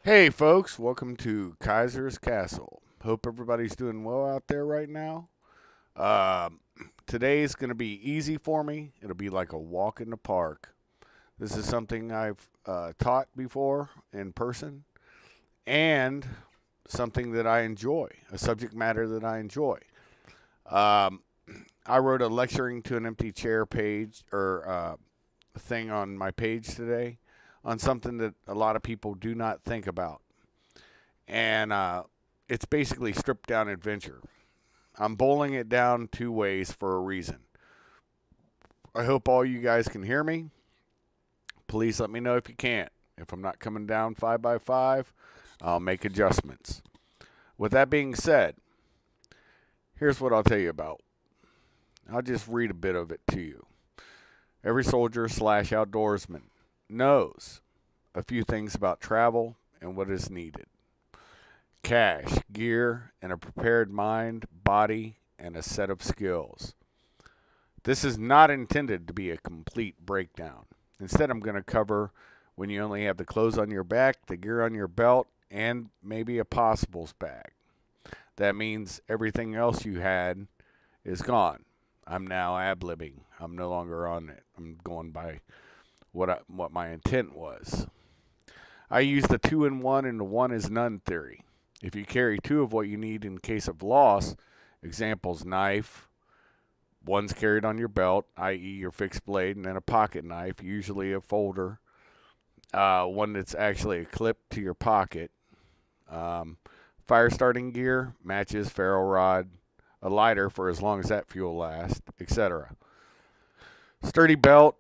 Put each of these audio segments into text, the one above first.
Hey folks, welcome to Kaisers Kastle. Hope everybody's doing well out there right now. Um, Today's going to be easy for me. It'll be like a walk in the park. This is something I've taught before in person and something that I enjoy, a subject matter that I enjoy. Um, I wrote a lecturing to an empty chair page or thing on my page today on something that a lot of people do not think about. And it's basically stripped down adventure. I'm boiling it down two ways for a reason. I hope all you guys can hear me. Please let me know if you can't. If I'm not coming down 5 by 5, I'll make adjustments. With that being said, here's what I'll tell you about. I'll just read a bit of it to you. Every soldier / outdoorsman knows a few things about travel and what is needed. Cash, gear, and a prepared mind, body, and a set of skills. This is not intended to be a complete breakdown. Instead, I'm going to cover when you only have the clothes on your back, the gear on your belt, and maybe a possibles bag. That means everything else you had is gone. I'm now ad-libbing. I'm no longer on it. I'm going by what my intent was. I use the 2 in 1 and the 1 is none theory. If you carry 2 of what you need in case of loss, examples knife, one's carried on your belt, i.e. your fixed blade, and then a pocket knife, usually a folder, one that's actually a clip to your pocket, fire starting gear, matches, ferro rod, a lighter for as long as that fuel lasts, etc. Sturdy belt.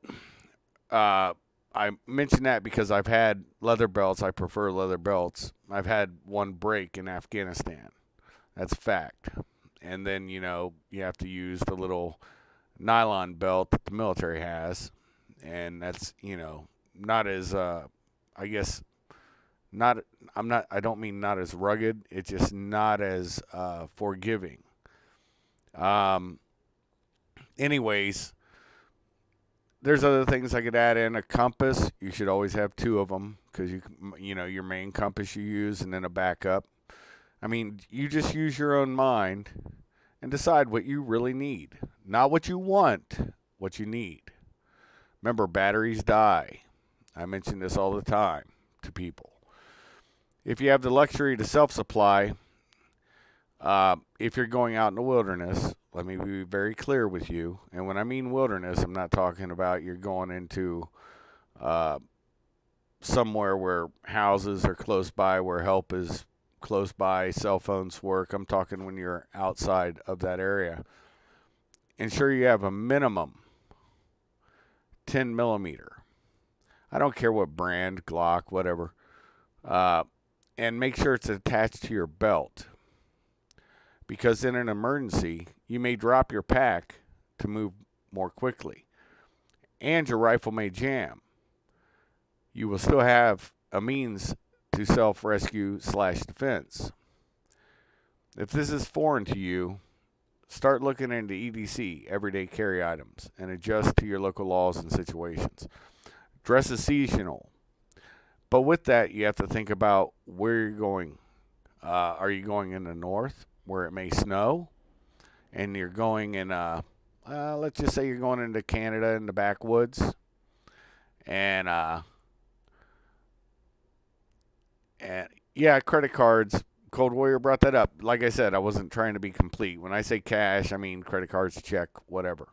I mention that because I've had leather belts. I prefer leather belts. I've had one break in Afghanistan. That's a fact. And then, you have to use the little nylon belt that the military has. And that's, not as, I guess, I don't mean not as rugged. It's just not as forgiving. Anyways, there's other things I could add in. A compass, you should always have 2 of them because your main compass you use and then a backup. I mean, you just use your own mind and decide what you really need. Not what you want, what you need. Remember, batteries die. I mention this all the time to people. If you have the luxury to self-supply, if you're going out in the wilderness, let me be very clear with you. And when I mean wilderness, I'm not talking about you're going into somewhere where houses are close by, where help is close by, cell phones work. I'm talking when you're outside of that area. Ensure you have a minimum 10 millimeter. I don't care what brand, Glock, whatever. And make sure it's attached to your belt. Because in an emergency, you may drop your pack to move more quickly. And your rifle may jam. You will still have a means to self-rescue / defense. If this is foreign to you, start looking into EDC, everyday carry items, and adjust to your local laws and situations. Dress is seasonal. But with that, you have to think about where you're going. Are you going in the north, where it may snow, and you're going in, let's just say you're going into Canada in the backwoods, and yeah, credit cards. Cold Warrior brought that up. Like I said, I wasn't trying to be complete. When I say cash, I mean credit cards, check, whatever.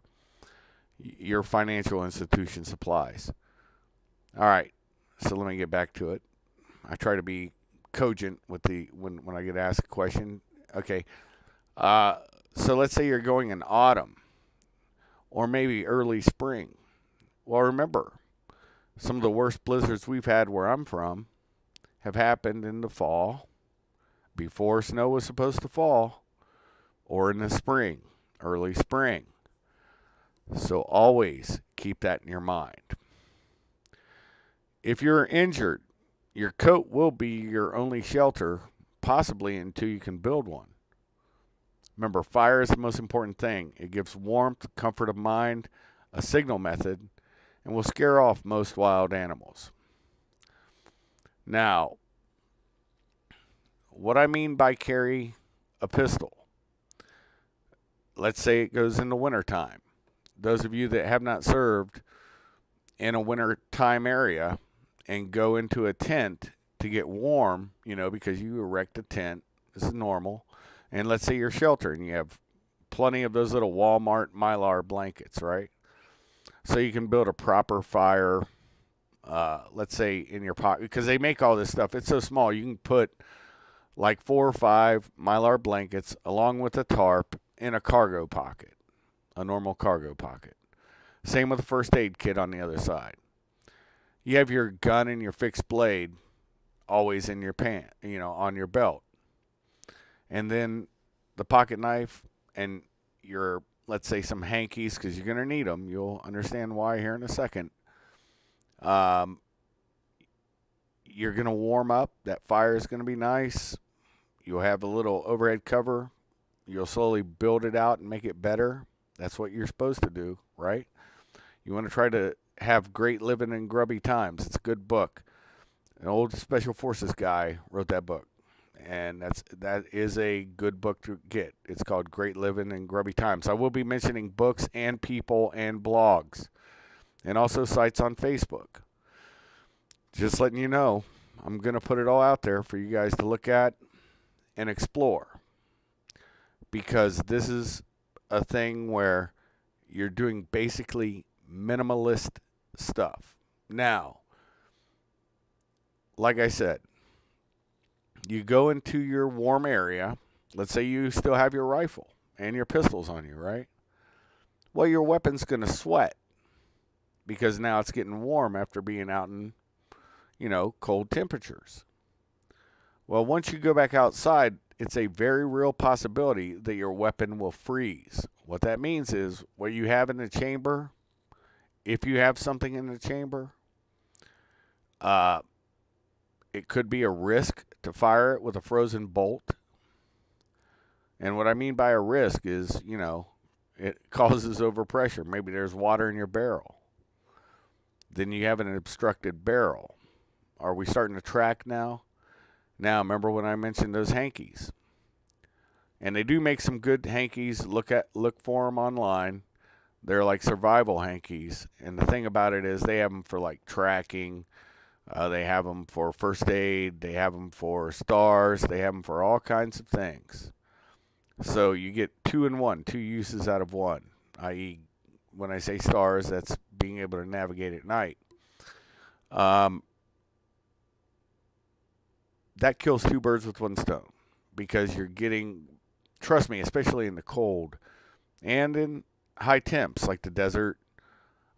Your financial institution supplies. All right, so let me get back to it. I try to be cogent with when I get asked a question. Okay, so let's say you're going in autumn or maybe early spring. Well, remember, some of the worst blizzards we've had where I'm from have happened in the fall, before snow was supposed to fall, or in the spring, early spring. So always keep that in your mind. If you're injured, your coat will be your only shelter, possibly until you can build one. Remember, fire is the most important thing. It gives warmth, comfort of mind, a signal method, and will scare off most wild animals. Now, what I mean by carry a pistol, let's say it goes in the wintertime. Those of you that have not served in a wintertime area and go into a tent to get warm, you know, because you erect a tent, this is normal, and let's say you're sheltered and you have plenty of those little Walmart Mylar blankets, right? So you can build a proper fire, let's say in your pocket, because they make all this stuff. It's so small, you can put like 4 or 5 Mylar blankets along with a tarp in a cargo pocket, a normal cargo pocket. Same with a first aid kit on the other side. You have your gun and your fixed blade always in your pant, you know, on your belt. And then the pocket knife and your, let's say, some hankies, because you're going to need them. You'll understand why here in a second. You're going to warm up. That fire is going to be nice. You'll have a little overhead cover. You'll slowly build it out and make it better. That's what you're supposed to do, right? You want to try to have great living in grubby times. It's a good book. An old Special Forces guy wrote that book, and that is a good book to get. It's called Great Living in Grubby Times. I will be mentioning books and people and blogs, and also sites on Facebook. Just letting you know, I'm going to put it all out there for you guys to look at and explore, because this is a thing where you're doing basically minimalist stuff. Now, like I said, you go into your warm area. Let's say you still have your rifle and your pistols on you, right? Well, your weapon's going to sweat because now it's getting warm after being out in, you know, cold temperatures. Well, once you go back outside, it's a very real possibility that your weapon will freeze. What that means is what you have in the chamber, if you have something in the chamber, it could be a risk to fire it with a frozen bolt. And what I mean by a risk is, you know, it causes overpressure. Maybe there's water in your barrel. Then you have an obstructed barrel. Are we starting to track now? Now, remember when I mentioned those hankies? And they do make some good hankies. Look for them online. They're like survival hankies. And the thing about it is they have them for like tracking. They have them for first aid. They have them for stars. They have them for all kinds of things. So you get 2 in 1, 2 uses out of 1. I.e., when I say stars, that's being able to navigate at night. That kills 2 birds with 1 stone, because you're getting, trust me, especially in the cold and in high temps like the desert,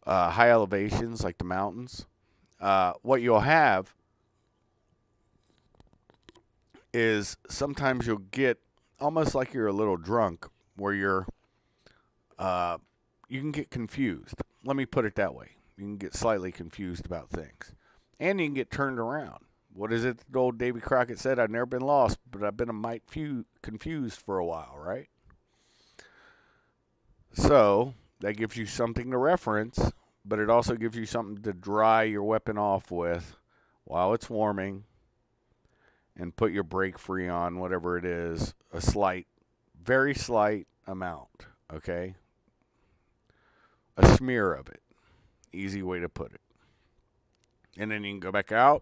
high elevations like the mountains. What you'll have is sometimes you'll get almost like you're a little drunk, where you can get confused. Let me put it that way. You can get slightly confused about things, and you can get turned around. What is it that old Davy Crockett said? I've never been lost, but I've been a mite confused for a while, right? So that gives you something to reference, but it also gives you something to dry your weapon off with while it's warming, and put your brake free on, whatever it is, a slight, very slight amount, okay? A smear of it. Easy way to put it. And then you can go back out,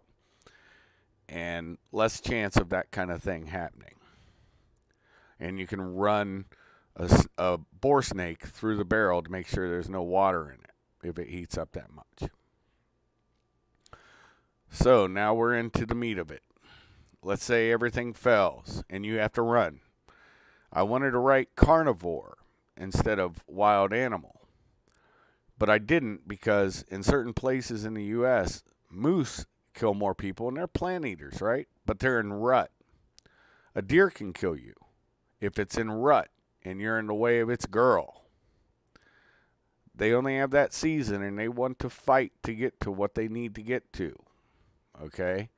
and less chance of that kind of thing happening. And you can run a bore snake through the barrel to make sure there's no water in it if it heats up that much. So now we're into the meat of it. Let's say everything fails and you have to run. I wanted to write carnivore instead of wild animal, but I didn't, because in certain places in the U.S., moose kill more people, and they're plant eaters, right? But they're in rut. A deer can kill you if it's in rut and you're in the way of its girl. They only have that season, and they want to fight to get to what they need to get to, okay?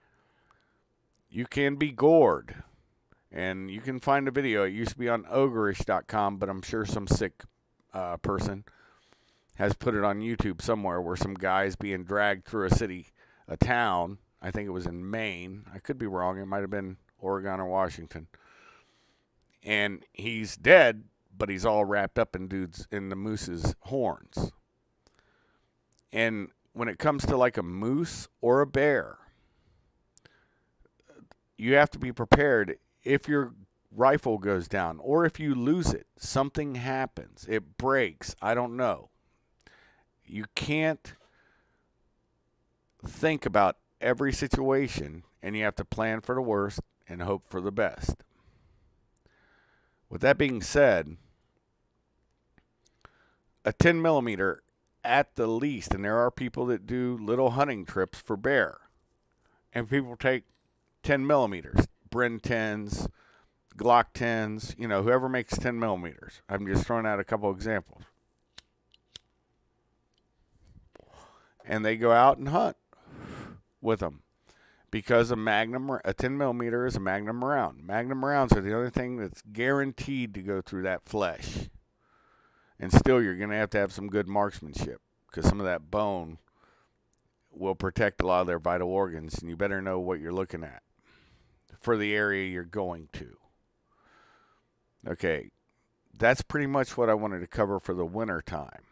You can be gored, and you can find a video. It used to be on ogreish.com, but I'm sure some sick person has put it on YouTube somewhere, where some guy's being dragged through a town. I think it was in Maine. I could be wrong. It might have been Oregon or Washington. And he's dead, but he's all wrapped up in the moose's horns. And when it comes to like a moose or a bear, you have to be prepared. If your rifle goes down or if you lose it, something happens, it breaks, I don't know. You can't think about every situation, and you have to plan for the worst and hope for the best. With that being said, a 10 millimeter at the least, and there are people that do little hunting trips for bear, and people take 10 millimeters, Bren 10s, Glock 10s, you know, whoever makes 10 millimeters. I'm just throwing out a couple examples. And they go out and hunt with them because a 10 millimeter is a Magnum round. Magnum rounds are the only thing that's guaranteed to go through that flesh. And still, you're going to have some good marksmanship because some of that bone will protect a lot of their vital organs, and you better know what you're looking at for the area you're going to. Okay, that's pretty much what I wanted to cover for the winter time.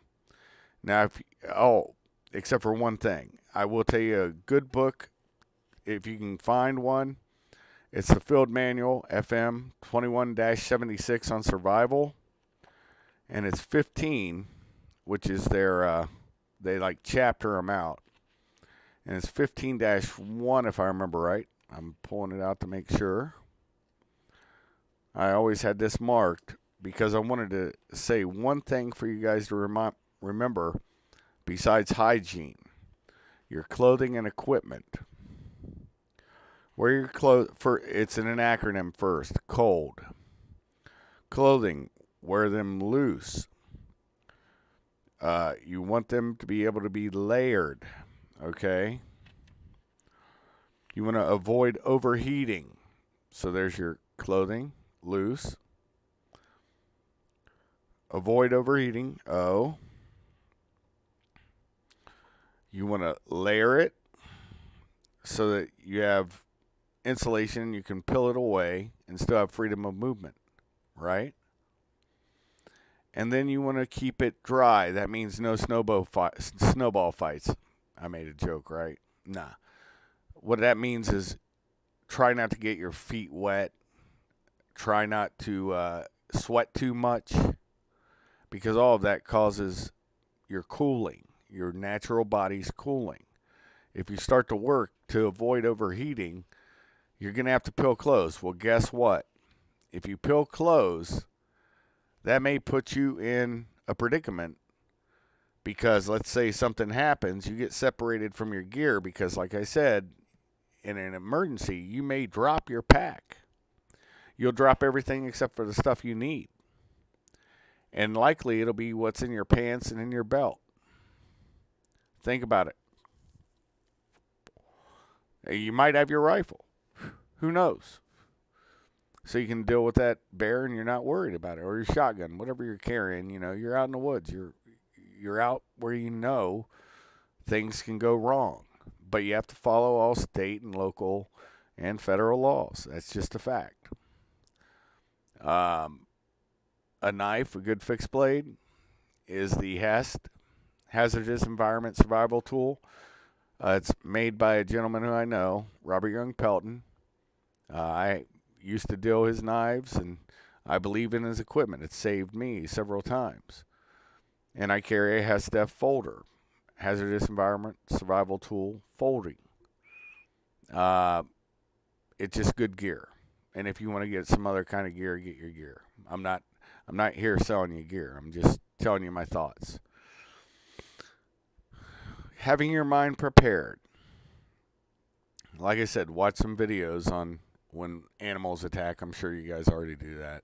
Now, except for one thing. I will tell you a good book, if you can find one. It's the Field Manual, FM 21-76 on survival. And it's 15, which is their, they like chapter them out. And it's 15-1 if I remember right. I'm pulling it out to make sure. I always had this marked because I wanted to say one thing for you guys to remember besides hygiene. Your clothing and equipment. Wear your clothes it's in an acronym first. Cold. Clothing, wear them loose. You want them to be able to be layered. Okay? You want to avoid overheating. So there's your clothing, loose. Avoid overheating. O. You want to layer it so that you have insulation. You can peel it away and still have freedom of movement, right? And then you want to keep it dry. That means no snowball fights. I made a joke, right? Nah. What that means is try not to get your feet wet. Try not to sweat too much because all of that causes your cooling. Your natural body's cooling. If you start to work to avoid overheating, you're going to have to peel clothes. Well, guess what? If you peel clothes, that may put you in a predicament because let's say something happens, you get separated from your gear because, like I said, in an emergency, you may drop your pack. You'll drop everything except for the stuff you need. And likely it'll be what's in your pants and in your belt. Think about it. You might have your rifle. Who knows? So you can deal with that bear and you're not worried about it. Or your shotgun, whatever you're carrying. You know, you're out in the woods. You're out where you know things can go wrong. But you have to follow all state and local and federal laws. That's just a fact. A knife, a good fixed blade, is the HEST, Hazardous Environment Survival Tool. It's made by a gentleman who I know, Robert Young Pelton. I used to deal his knives, and I believe in his equipment. It saved me several times. And I carry a HEST folder, Hazardous Environment Survival Tool folding. It's just good gear. And if you want to get some other kind of gear, get your gear. I'm not here selling you gear. I'm just telling you my thoughts. Having your mind prepared. Like I said, watch some videos on when animals attack. I'm sure you guys already do that.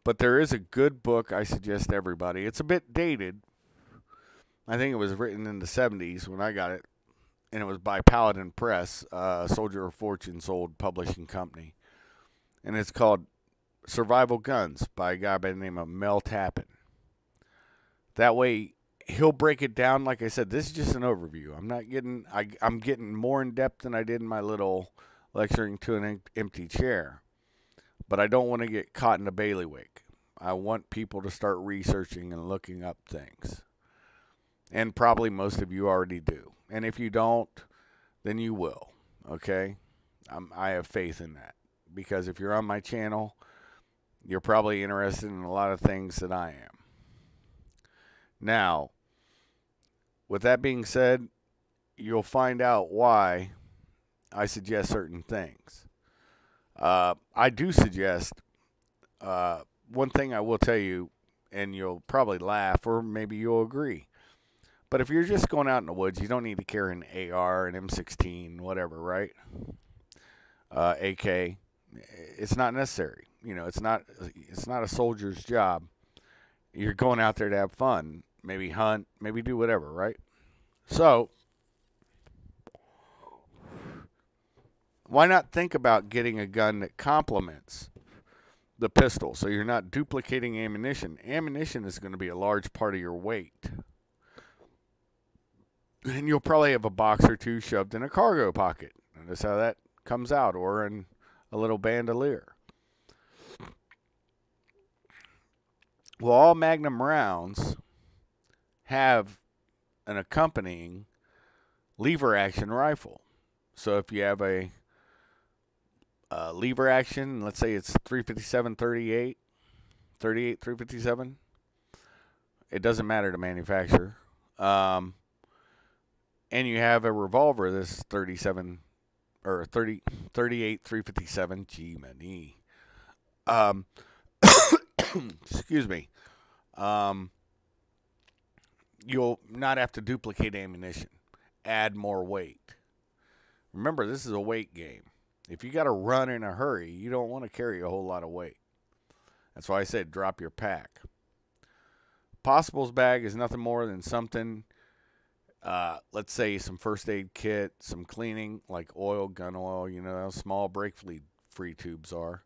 But there is a good book I suggest everybody. It's a bit dated. I think it was written in the 70s when I got it. And it was by Paladin Press, Soldier of Fortune's old publishing company. And it's called Survival Guns by a guy by the name of Mel Tappan. That way, he'll break it down. Like I said, this is just an overview. I'm getting more in depth than I did in my little lecturing to an empty chair. But I don't want to get caught in a bailiwick. I want people to start researching and looking up things. And probably most of you already do. And if you don't, then you will. Okay? I have faith in that. Because if you're on my channel, you're probably interested in a lot of things that I am. Now, with that being said, you'll find out why I suggest certain things. I do suggest, one thing I will tell you, and you'll probably laugh, or maybe you'll agree. But if you're just going out in the woods, you don't need to carry an AR, an M16, whatever, right? AK. It's not necessary. You know, it's not a soldier's job. You're going out there to have fun, maybe hunt, maybe do whatever, right? So, why not think about getting a gun that complements the pistol so you're not duplicating ammunition? Ammunition is going to be a large part of your weight. And you'll probably have a box or two shoved in a cargo pocket. Notice how that comes out, or in a little bandolier. Well, all Magnum rounds have an accompanying lever action rifle. So if you have a lever action, let's say it's 357 38 357, it doesn't matter to manufacturer, and you have a revolver that's 38 357, gee, my knee, excuse me, you'll not have to duplicate ammunition, add more weight. Remember, this is a weight game. If you got to run in a hurry, you don't want to carry a whole lot of weight. That's why I said drop your pack. Possibles bag is nothing more than something, let's say some first aid kit, some cleaning, like oil, gun oil, you know, how small break-free tubes are.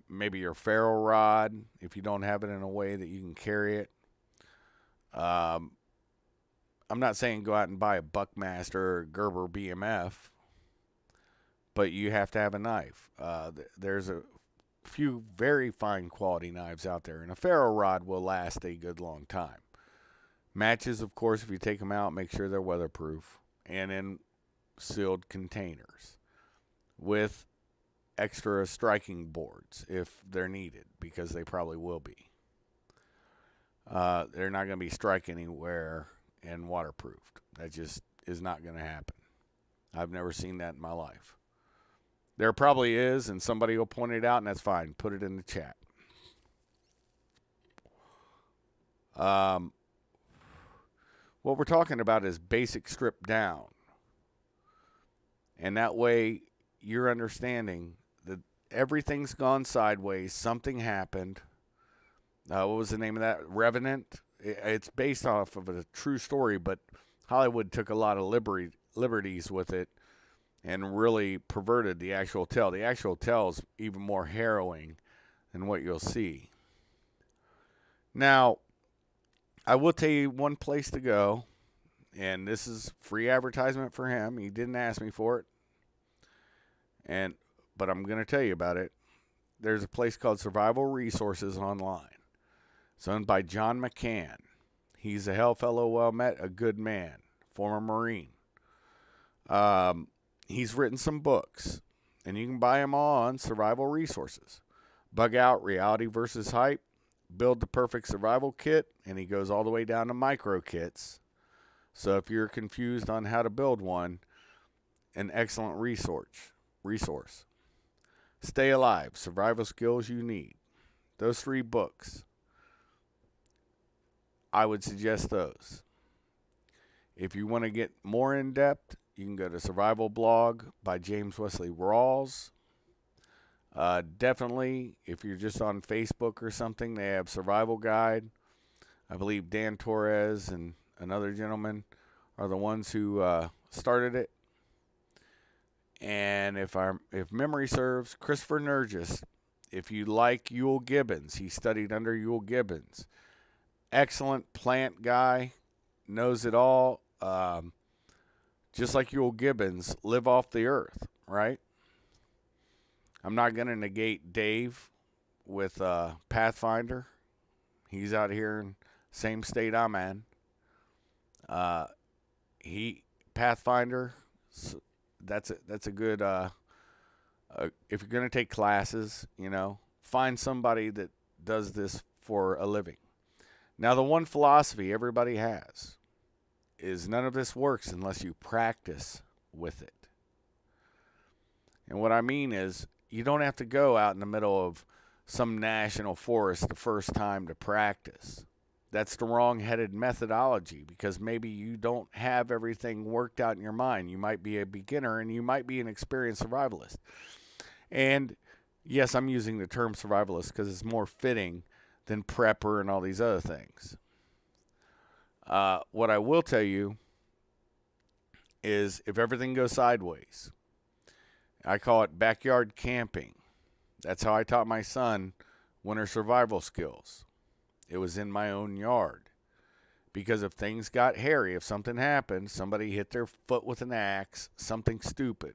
Maybe your ferro rod, if you don't have it in a way that you can carry it. I'm not saying go out and buy a Buckmaster or Gerber BMF, but you have to have a knife. There's a few very fine quality knives out there, and a ferro rod will last a good long time. Matches, of course, if you take them out, make sure they're weatherproof and in sealed containers with extra striking boards if they're needed, because they probably will be. They're not going to be strike anywhere and waterproofed. That just is not going to happen. I've never seen that in my life. There probably is, and somebody will point it out, and that's fine. Put it in the chat. What we're talking about is basic stripped down. And that way you're understanding that everything's gone sideways. Something happened. What was the name of that? Revenant? It's based off of a true story, but Hollywood took a lot of liberties with it and really perverted the actual tale. The actual tale is even more harrowing than what you'll see. Now, I will tell you one place to go, and this is free advertisement for him. He didn't ask me for it, but I'm going to tell you about it. There's a place called Survival Resources online. It's owned by John McCann. He's a hell fellow well met, a good man, former Marine. He's written some books, and you can buy them all on Survival Resources. Bug Out, Reality versus Hype, Build the Perfect Survival Kit, and he goes all the way down to micro kits. So if you're confused on how to build one, an excellent resource. Stay Alive, Survival Skills You Need. Those 3 books, I would suggest those. If you want to get more in depth, you can go to Survival Blog by James Wesley Rawls. Definitely, if you're just on Facebook or something, they have Survival Guide. I believe Dan Torres and another gentleman are the ones who started it. And if memory serves, Christopher Nurgis, if you like Yule Gibbons, he studied under Yule Gibbons. Excellent plant guy, knows it all, just like Yul Gibbons, live off the earth, right? I'm not going to negate Dave with Pathfinder. He's out here in same state I'm in. He Pathfinder. That's a good. If you're going to take classes, find somebody that does this for a living. Now, the one philosophy everybody has is none of this works unless you practice with it. And what I mean is, you don't have to go out in the middle of some national forest the first time to practice. That's the wrong-headed methodology, because maybe you don't have everything worked out in your mind. You might be a beginner, and you might be an experienced survivalist. And yes, I'm using the term survivalist because it's more fitting than prepper and all these other things. What I will tell you is, if everything goes sideways, I call it backyard camping. That's how I taught my son winter survival skills. It was in my own yard. Because if things got hairy, if something happened, somebody hit their foot with an axe, something stupid.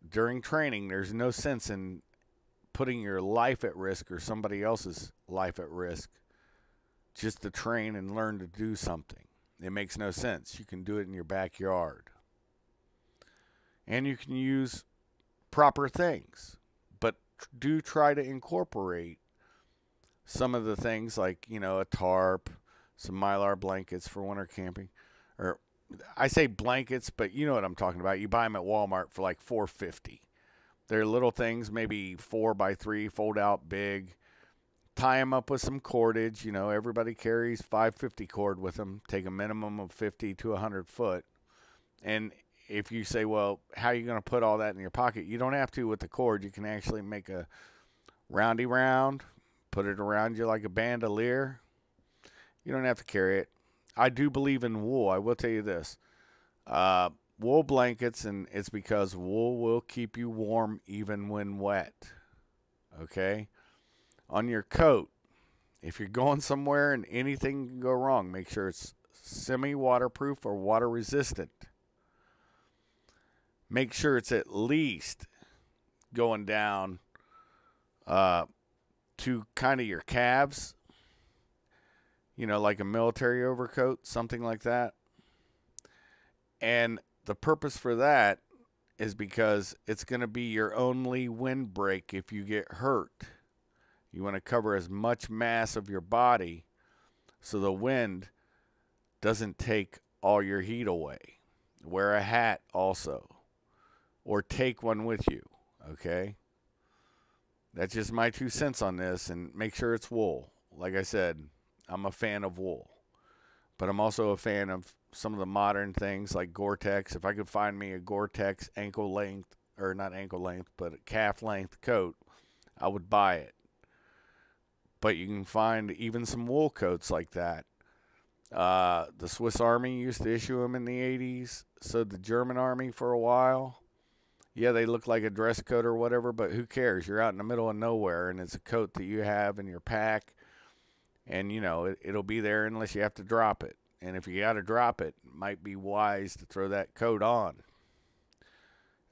During training, there's no sense in putting your life at risk or somebody else's life at risk just to train and learn to do something. It makes no sense. You can do it in your backyard. And you can use proper things, but do try to incorporate some of the things like, a tarp, some Mylar blankets for winter camping. Or I say blankets, but you know what I'm talking about. You buy them at Walmart for like $4.50. They're little things, maybe 4x3, fold out big. Tie them up with some cordage. Everybody carries 550 cord with them. Take a minimum of 50 to 100 foot. And if you say, well, how are you going to put all that in your pocket? You don't have to with the cord. You can actually make a roundy round, put it around you like a bandolier. You don't have to carry it. I do believe in wool. I will tell you this. Wool blankets, and it's because wool will keep you warm even when wet. Okay? On your coat, if you're going somewhere and anything can go wrong, make sure it's semi-waterproof or water-resistant. Make sure it's at least going down to kind of your calves, like a military overcoat, something like that. And the purpose for that is because it's going to be your only windbreak if you get hurt. You want to cover as much mass of your body so the wind doesn't take all your heat away. Wear a hat also, or take one with you, okay? That's just my 2 cents on this, and make sure it's wool. Like I said, I'm a fan of wool, but I'm also a fan of some of the modern things like Gore-Tex. If I could find me a Gore-Tex ankle length, or not ankle length, but a calf length coat, I would buy it. But you can find even some wool coats like that. The Swiss Army used to issue them in the 80s. So did the German Army for a while. Yeah, they look like a dress coat or whatever, but who cares? You're out in the middle of nowhere, and it's a coat that you have in your pack. And, it'll be there unless you have to drop it. And if you got to drop it, it might be wise to throw that coat on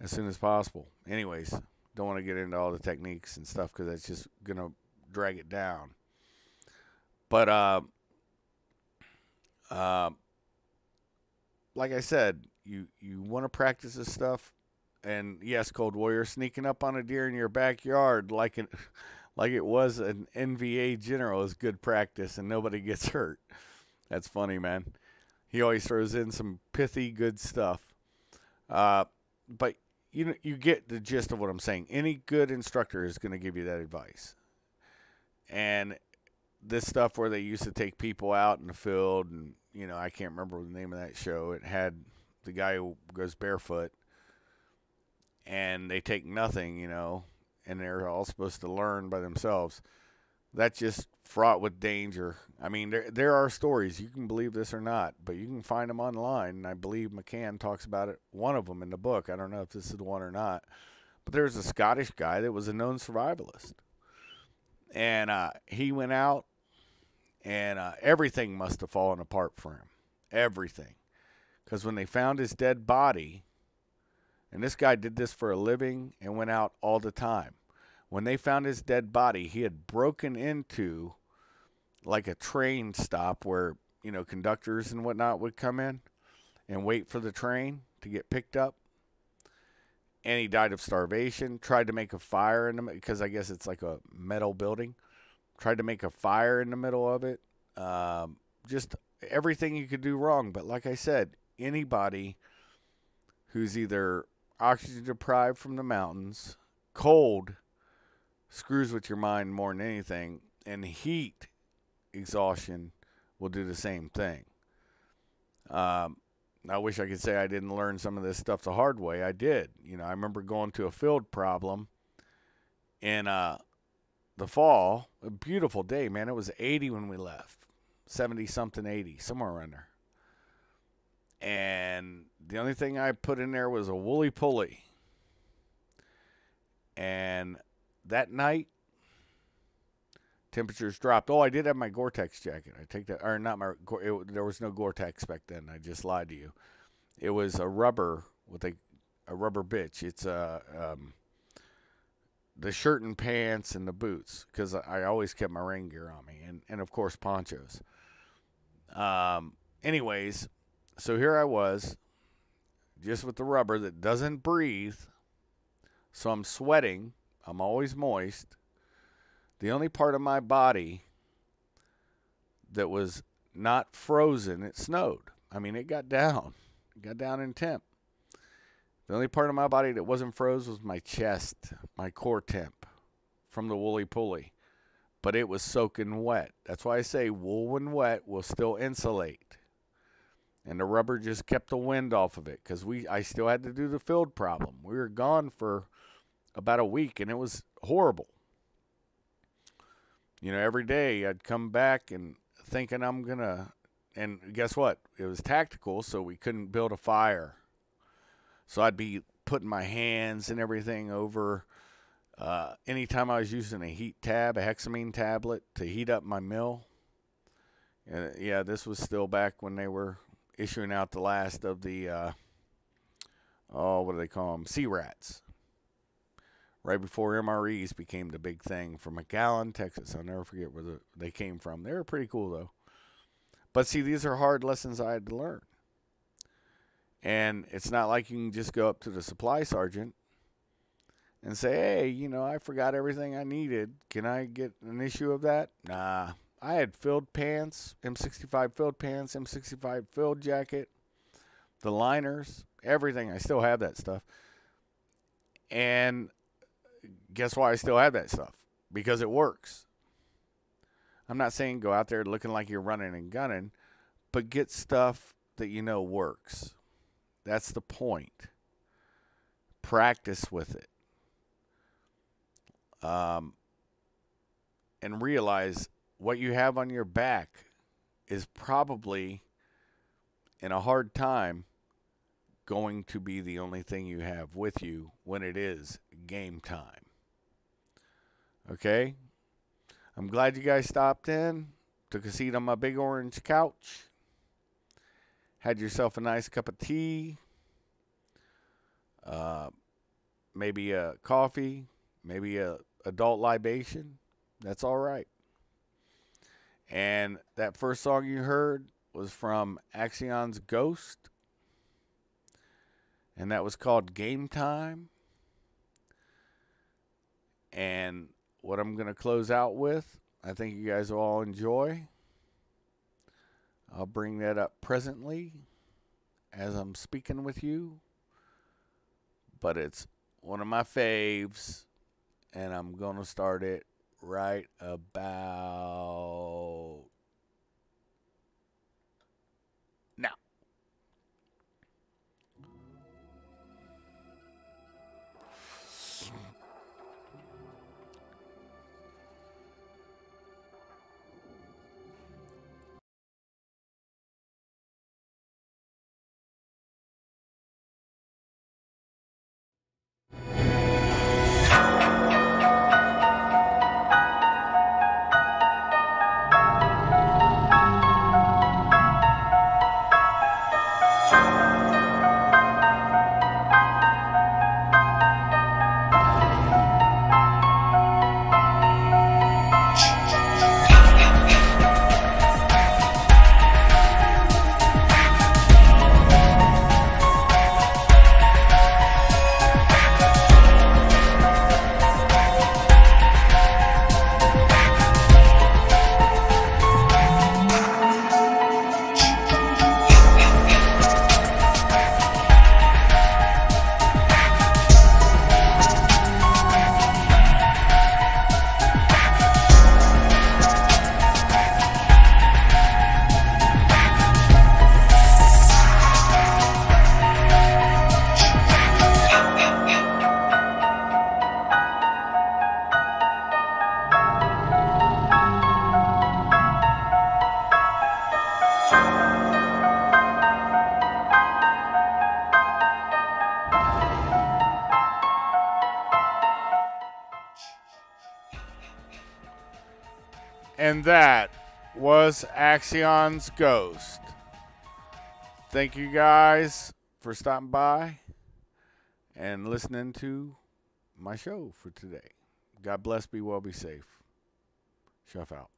as soon as possible. Anyways, don't want to get into all the techniques and stuff because that's just going to drag it down. But like I said, you want to practice this stuff. And yes, Cold Warrior, sneaking up on a deer in your backyard like it was an NVA general is good practice, and nobody gets hurt. That's funny, man. He always throws in some pithy good stuff. But you get the gist of what I'm saying. Any good instructor is going to give you that advice. And this stuff where they used to take people out in the field, and I can't remember the name of that show. It had the guy who goes barefoot, and they take nothing, and they're all supposed to learn by themselves. That's just fraught with danger. I mean, there are stories. You can believe this or not, but you can find them online, and I believe McCann talks about it, one of them in the book. I don't know if this is the one or not, but there's a Scottish guy that was a known survivalist. And he went out, And everything must have fallen apart for him. Everything. Because when they found his dead body, and this guy did this for a living and went out all the time. When they found his dead body, he had broken into like a train stop where, conductors and whatnot would come in and wait for the train to get picked up. And he died of starvation, tried to make a fire in because I guess it's like a metal building. Tried to make a fire in the middle of it. Just everything you could do wrong. But like I said, anybody who's either oxygen deprived from the mountains, cold screws with your mind more than anything, and heat exhaustion will do the same thing. I wish I could say I didn't learn some of this stuff the hard way. I did. I remember going to a field problem in the fall. A beautiful day, man. It was 80 when we left. 70-something, 80, somewhere around there. And the only thing I put in there was a woolly pulley. And that night, temperatures dropped. Oh, I did have my Gore-Tex jacket. I take that, or not my. There was no Gore-Tex back then. I just lied to you. It was a rubber with a rubber bitch. It's the shirt and pants and the boots, because I always kept my rain gear on me, and of course ponchos. Anyways, so here I was, just with the rubber that doesn't breathe. So I'm sweating. I'm always moist. The only part of my body that was not frozen, it snowed. I mean, it got down. It got down in temp. The only part of my body that wasn't froze was my chest, my core temp from the woolly pulley. But it was soaking wet. That's why I say wool when wet will still insulate. And the rubber just kept the wind off of it, because I still had to do the field problem. We were gone for about a week, and it was horrible. Every day I'd come back and thinking I'm going to, and guess what? It was tactical, so we couldn't build a fire. So I'd be putting my hands and everything over. Anytime I was using a heat tab, a hexamine tablet to heat up my mill. Yeah, this was still back when they were issuing out the last of the, what do they call them? Sea rats. Right before MREs became the big thing, from McAllen, Texas. I'll never forget where they came from. They were pretty cool, though. But see, these are hard lessons I had to learn. And it's not like you can just go up to the supply sergeant and say, hey, I forgot everything I needed. Can I get an issue of that? Nah. I had filled pants, M65 filled pants, M65 filled jacket, the liners, everything. I still have that stuff. And guess why I still have that stuff? Because it works. I'm not saying go out there looking like you're running and gunning, but get stuff that works. That's the point. Practice with it. And realize what you have on your back is probably, in a hard time, going to be the only thing you have with you when it is game time. Okay? I'm glad you guys stopped in, took a seat on my big orange couch, had yourself a nice cup of tea, maybe a coffee, maybe a adult libation. That's all right. And that first song you heard was from Axion's Ghost, and that was called Game Time. And what I'm going to close out with, I think you guys will all enjoy. I'll bring that up presently as I'm speaking with you. But it's one of my faves, and I'm going to start it right about now. And that was Axion's Ghost. Thank you guys for stopping by and listening to my show for today. God bless, be well, be safe. Chef out.